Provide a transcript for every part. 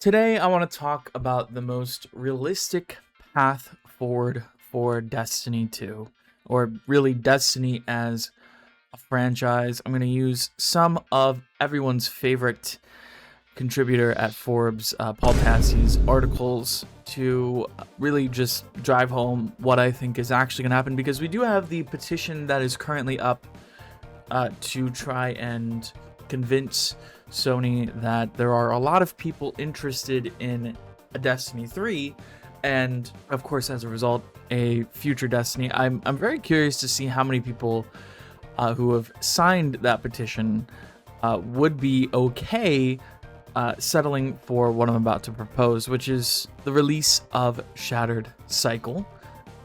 Today, I want to talk about the most realistic path forward for Destiny 2, or really Destiny as a franchise. I'm going to use some of everyone's favorite contributor at Forbes, Paul Tassi's articles to really just drive home what I think is actually going to happen, because we do have the petition that is currently up to try and convince Sony that there are a lot of people interested in a Destiny 3, and of course, as a result, a future Destiny. I'm very curious to see how many people who have signed that petition would be okay settling for what I'm about to propose, which is the release of Shattered Cycle.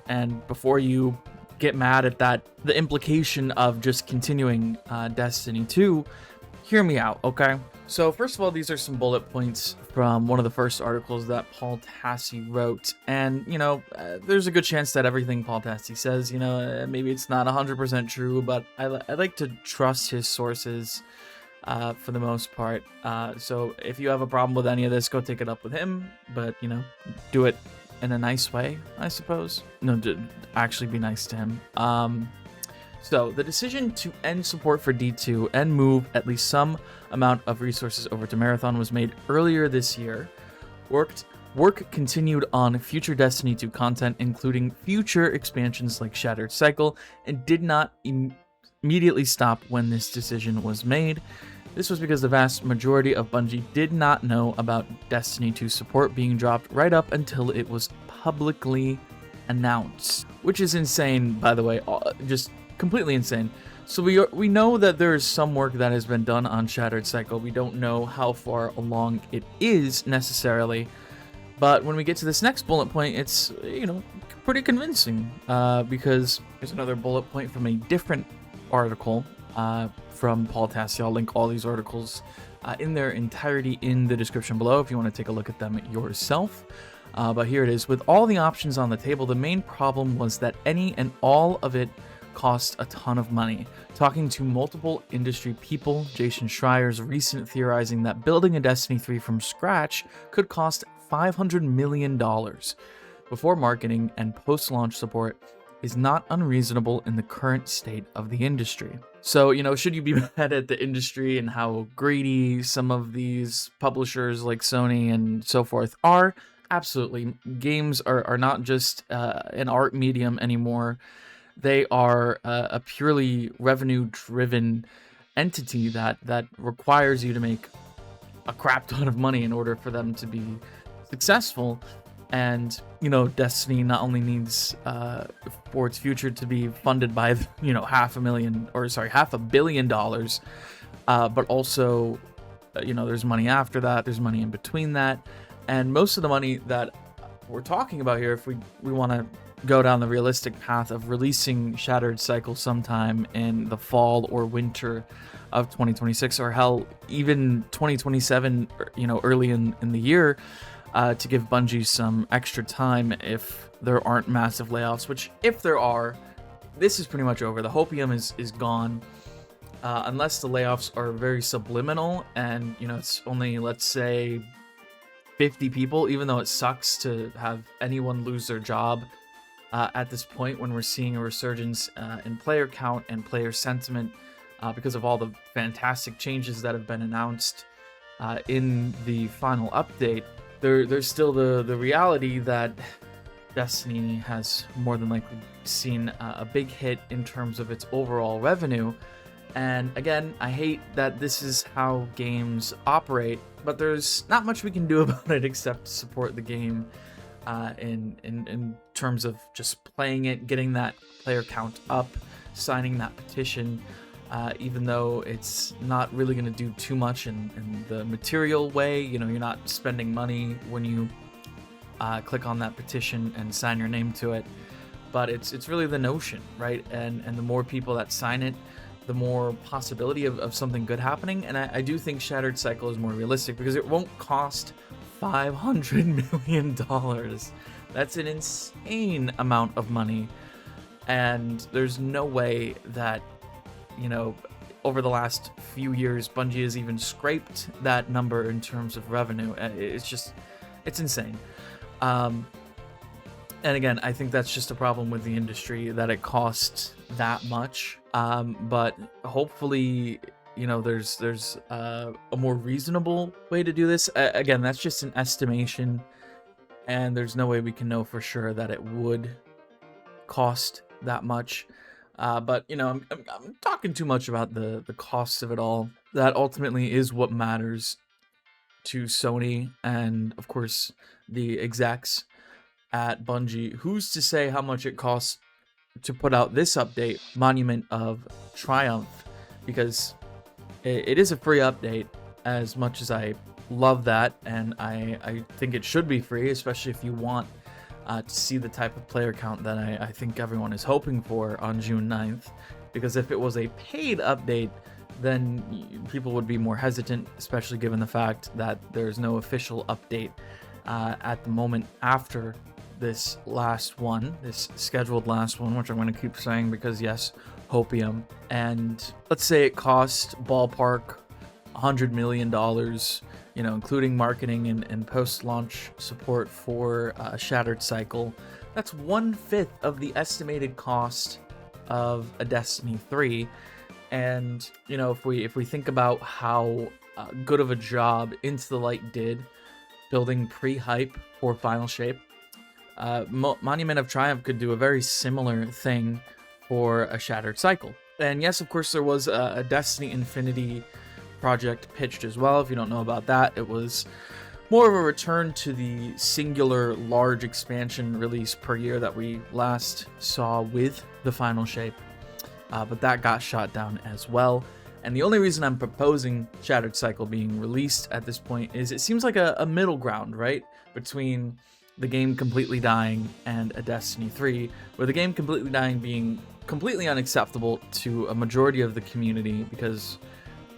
And before you get mad at that, the implication of just continuing Destiny 2, hear me out, okay? So first of all, these are some bullet points from one of the first articles that Paul Tassi wrote. And, there's a good chance that everything Paul Tassi says, maybe it's not 100% true, but I like to trust his sources for the most part. So if you have a problem with any of this, go take it up with him, but, do it in a nice way, I suppose. No, actually be nice to him. So the decision to end support for D2 and move at least some amount of resources over to Marathon was made earlier this year. Work continued on future Destiny 2 content, including future expansions like Shattered Cycle, and did not immediately stop when this decision was made. This was because the vast majority of Bungie did not know about Destiny 2 support being dropped right up until it was publicly announced, which is insane, by the way, just completely insane. So we know that there is some work that has been done on Shattered Cycle. We don't know how far along it is necessarily, but when we get to this next bullet point, it's pretty convincing, because there's another bullet point from a different article from Paul Tassi. I'll link all these articles in their entirety in the description below if you want to take a look at them yourself. But here it is. With all the options on the table, the main problem was that any and all of it cost a ton of money. Talking to multiple industry people, Jason Schreier's recent theorizing that building a Destiny 3 from scratch could cost $500 million before marketing and post-launch support is not unreasonable in the current state of the industry. So, should you be mad at the industry and how greedy some of these publishers like Sony and so forth are? Absolutely. Games are not just an art medium anymore. They are a purely revenue-driven entity that requires you to make a crap ton of money in order for them to be successful. And, Destiny not only needs for its future to be funded by, $500 million, but also, there's money after that, there's money in between that. And most of the money that we're talking about here, if we want to go down the realistic path of releasing Shattered Cycle sometime in the fall or winter of 2026, or hell, even 2027, early in the year, to give Bungie some extra time if there aren't massive layoffs, which if there are, this is pretty much over. The Hopium is gone, unless the layoffs are very subliminal and, it's only, let's say, 50 people, even though it sucks to have anyone lose their job at this point when we're seeing a resurgence in player count and player sentiment because of all the fantastic changes that have been announced in the final update. There's still the reality that Destiny has more than likely seen a big hit in terms of its overall revenue. And again, I hate that this is how games operate, but there's not much we can do about it except support the game in terms of just playing it, getting that player count up, signing that petition, even though it's not really going to do too much in the material way. You're not spending money when you click on that petition and sign your name to it, but it's really the notion, right? And the more people that sign it, the more possibility of something good happening. And I do think Shattered Cycle is more realistic because it won't cost $500 million. That's an insane amount of money. And there's no way that, over the last few years, Bungie has even scraped that number in terms of revenue. It's insane. And again, I think that's just a problem with the industry, that it costs that much. But hopefully, there's a more reasonable way to do this. Again, that's just an estimation, and there's no way we can know for sure that it would cost that much. But I'm talking too much about the costs of it all. That ultimately is what matters to Sony and, of course, the execs at Bungie. Who's to say how much it costs to put out this update, Monument of Triumph? Because it is a free update, as much as I love that, and I think it should be free, especially if you want to see the type of player count that I think everyone is hoping for on June 9th. Because if it was a paid update, then people would be more hesitant, especially given the fact that there's no official update at the moment after this last one, this scheduled last one, which I'm going to keep saying because, yes, Hopium. And let's say it cost ballpark $100 million, including marketing and post-launch support for Shattered Cycle. That's 1/5 of the estimated cost of a Destiny 3. And, if we think about how good of a job Into the Light did building pre-hype for Final Shape, Monument of Triumph could do a very similar thing for a Shattered Cycle. And yes, of course, there was a Destiny Infinity project pitched as well. If you don't know about that, it was more of a return to the singular large expansion release per year that we last saw with the Final Shape. But that got shot down as well. And the only reason I'm proposing Shattered Cycle being released at this point is it seems like a middle ground, right? Between the game completely dying and a Destiny 3, where the game completely dying being completely unacceptable to a majority of the community, because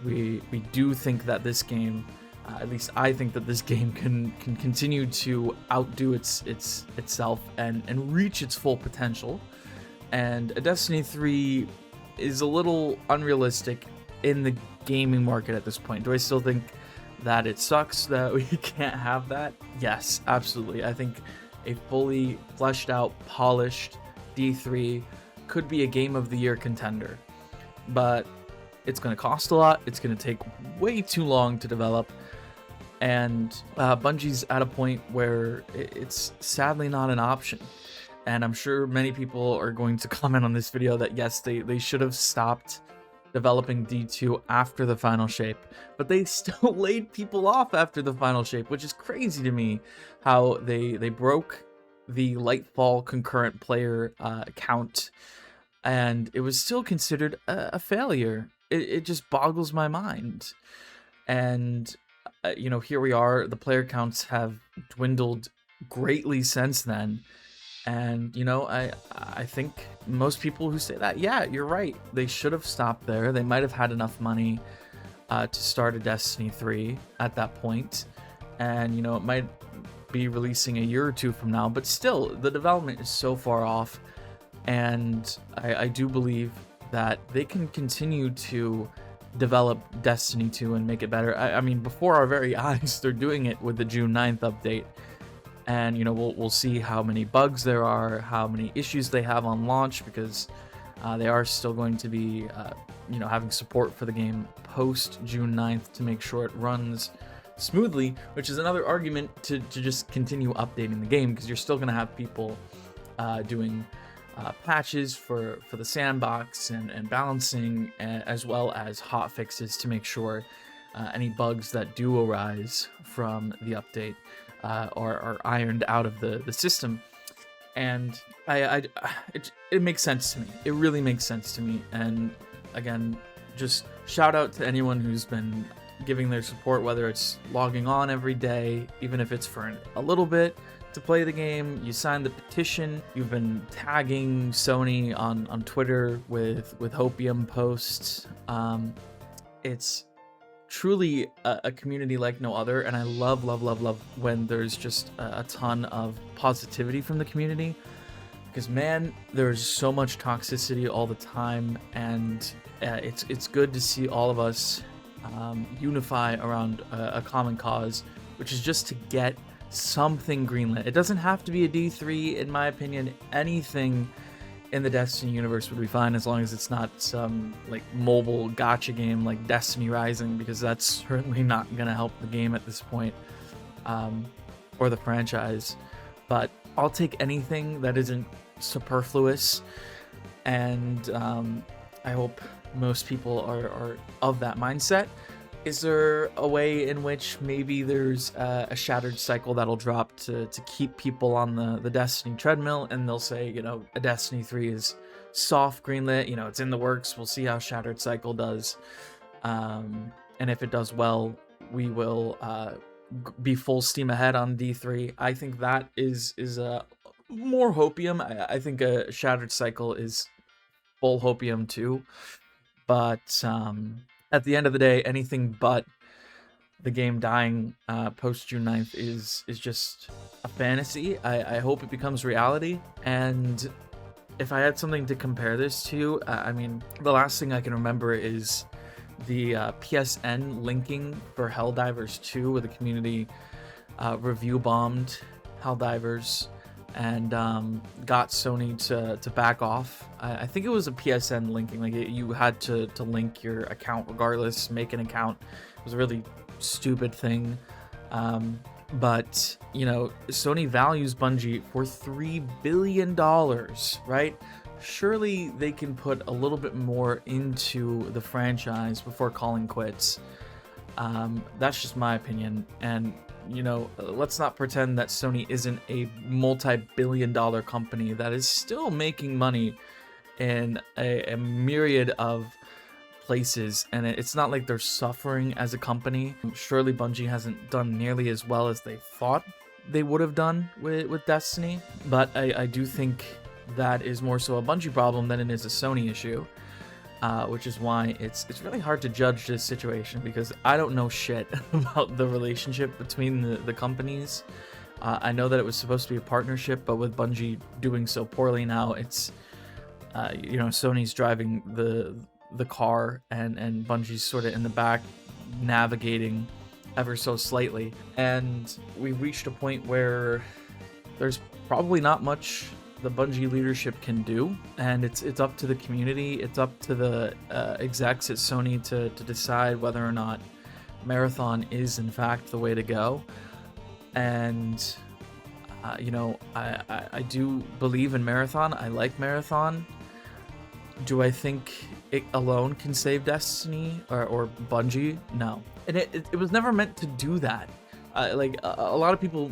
we do think that this game, at least I think that this game can continue to outdo itself and reach its full potential. And a Destiny 3 is a little unrealistic in the gaming market at this point. Do I still think that it sucks that we can't have that? Yes, absolutely. I think a fully fleshed out, polished D3 could be a Game of the Year contender. But it's going to cost a lot. It's going to take way too long to develop. And Bungie's at a point where it's sadly not an option. And I'm sure many people are going to comment on this video that yes, they should have stopped developing D2 after the Final Shape, but they still laid people off after the Final Shape, which is crazy to me, how they broke the Lightfall concurrent player count, and it was still considered a failure. It just boggles my mind. And here we are, the player counts have dwindled greatly since then. And, I think most people who say that, yeah, you're right. They should have stopped there. They might have had enough money to start a Destiny 3 at that point. And, it might be releasing a year or two from now. But still, the development is so far off. And I do believe that they can continue to develop Destiny 2 and make it better. I mean, before our very eyes, they're doing it with the June 9th update. And, we'll see how many bugs there are, how many issues they have on launch, because they are still going to be, having support for the game post June 9th to make sure it runs smoothly, which is another argument to just continue updating the game, because you're still going to have people doing patches for the sandbox and balancing, as well as hot fixes to make sure any bugs that do arise from the update are ironed out of the system. And it makes sense to me. It really makes sense to me. And again, just shout out to anyone who's been giving their support, whether it's logging on every day, even if it's for a little bit, to play the game. You signed the petition. You've been tagging Sony on Twitter with Hopium posts. It's truly a community like no other, and I love when there's just a ton of positivity from the community, because man, there's so much toxicity all the time, and it's good to see all of us unify around a common cause, which is just to get something greenlit. It doesn't have to be a D3, in my opinion. Anything in the Destiny universe would be fine, as long as it's not some like mobile gacha game like Destiny Rising, because that's certainly not gonna help the game at this point, or the franchise. But I'll take anything that isn't superfluous, and I hope most people are of that mindset. Is there a way in which maybe there's a Shattered Cycle that'll drop to keep people on the Destiny treadmill, and they'll say, you know, a Destiny 3 is soft greenlit, you know, it's in the works, we'll see how Shattered Cycle does, and if it does well, we will be full steam ahead on D3. I think that is more Hopium. I think a Shattered Cycle is full Hopium too, but at the end of the day, anything but the game dying post June 9th is just a fantasy. I hope it becomes reality, and if I had something to compare this to, I mean, the last thing I can remember is the PSN linking for Helldivers 2, where the community review bombed Helldivers and got Sony to back off. I think it was a PSN linking, like you had to link your account regardless, make an account. It was a really stupid thing, but you know, Sony values Bungie for $3 billion, right? Surely they can put a little bit more into the franchise before calling quits. That's just my opinion, and you know, let's not pretend that Sony isn't a multi-billion-dollar company that is still making money in a myriad of places, and it's not like they're suffering as a company. Surely Bungie hasn't done nearly as well as they thought they would have done with Destiny, but I do think that is more so a Bungie problem than it is a Sony issue. Which is why it's really hard to judge this situation, because I don't know shit about the relationship between the companies. I know that it was supposed to be a partnership, but with Bungie doing so poorly now, it's you know, Sony's driving the car and Bungie's sort of in the back navigating ever so slightly, and we've reached a point where there's probably not much the Bungie leadership can do, and it's up to the community, it's up to the execs at Sony to decide whether or not Marathon is in fact the way to go. And you know, I do believe in Marathon. I like Marathon. Do I think it alone can save Destiny or Bungie? No, and it was never meant to do that. Like a lot of people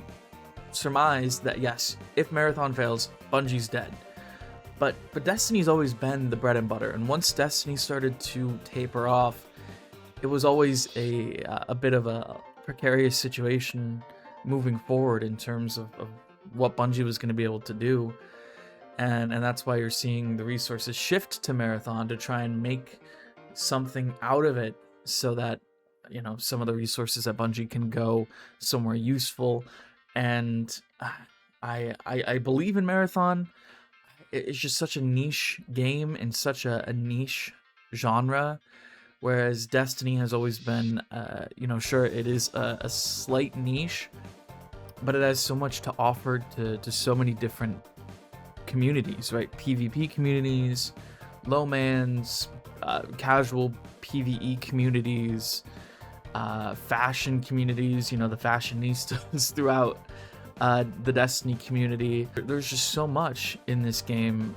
surmise that yes, if Marathon fails, Bungie's dead. But Destiny's always been the bread and butter, and once Destiny started to taper off, it was always a bit of a precarious situation moving forward in terms of what Bungie was going to be able to do. And that's why you're seeing the resources shift to Marathon to try and make something out of it, so that, you know, some of the resources at Bungie can go somewhere useful. And I believe in Marathon. It's just such a niche game and such a niche genre, whereas Destiny has always been, you know, sure, it is a slight niche, but it has so much to offer to so many different communities, right? PvP communities, low-mans, casual PvE communities, fashion communities, you know, the fashionistas throughout the Destiny community. There's just so much in this game,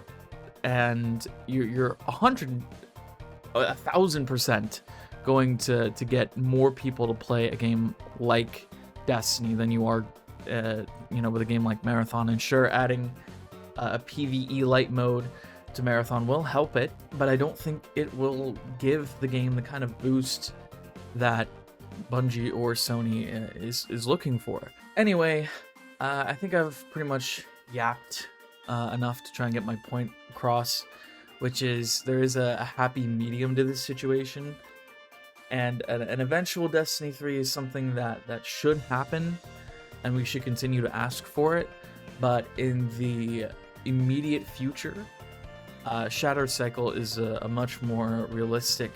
and you're 1,000% going to get more people to play a game like Destiny than you are, you know, with a game like Marathon. And sure, adding a PvE light mode to Marathon will help it, but I don't think it will give the game the kind of boost that Bungie or Sony is looking for. Anyway, I think I've pretty much yapped enough to try and get my point across, which is there is a happy medium to this situation, and an eventual Destiny 3 is something that should happen, and we should continue to ask for it. But in the immediate future, Shatter Cycle is a much more realistic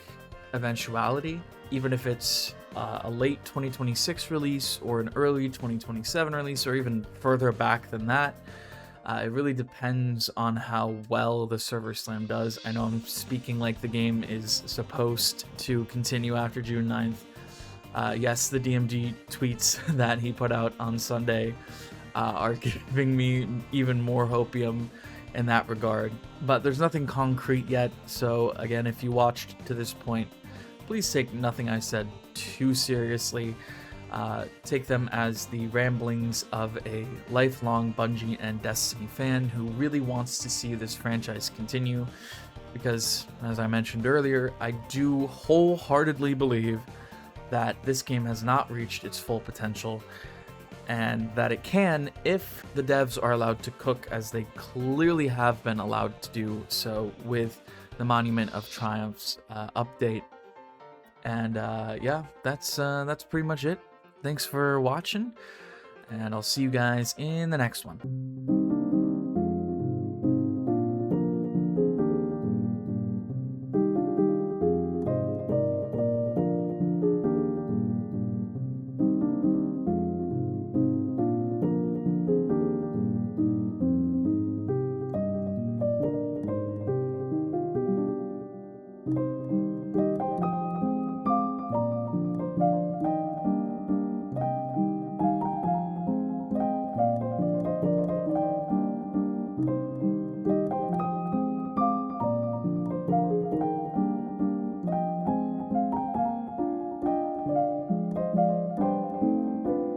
eventuality, even if it's a late 2026 release or an early 2027 release or even further back than that. It really depends on how well the server slam does. I know I'm speaking like the game is supposed to continue after June 9th. Yes, the DMG tweets that he put out on Sunday are giving me even more hopium in that regard. But there's nothing concrete yet, so again, if you watched to this point, please take nothing I said too seriously. Take them as the ramblings of a lifelong Bungie and Destiny fan who really wants to see this franchise continue, because, as I mentioned earlier, I do wholeheartedly believe that this game has not reached its full potential, and that it can if the devs are allowed to cook as they clearly have been allowed to do so with the Monument of Triumphs update. And yeah, that's pretty much it. Thanks for watching, and I'll see you guys in the next one.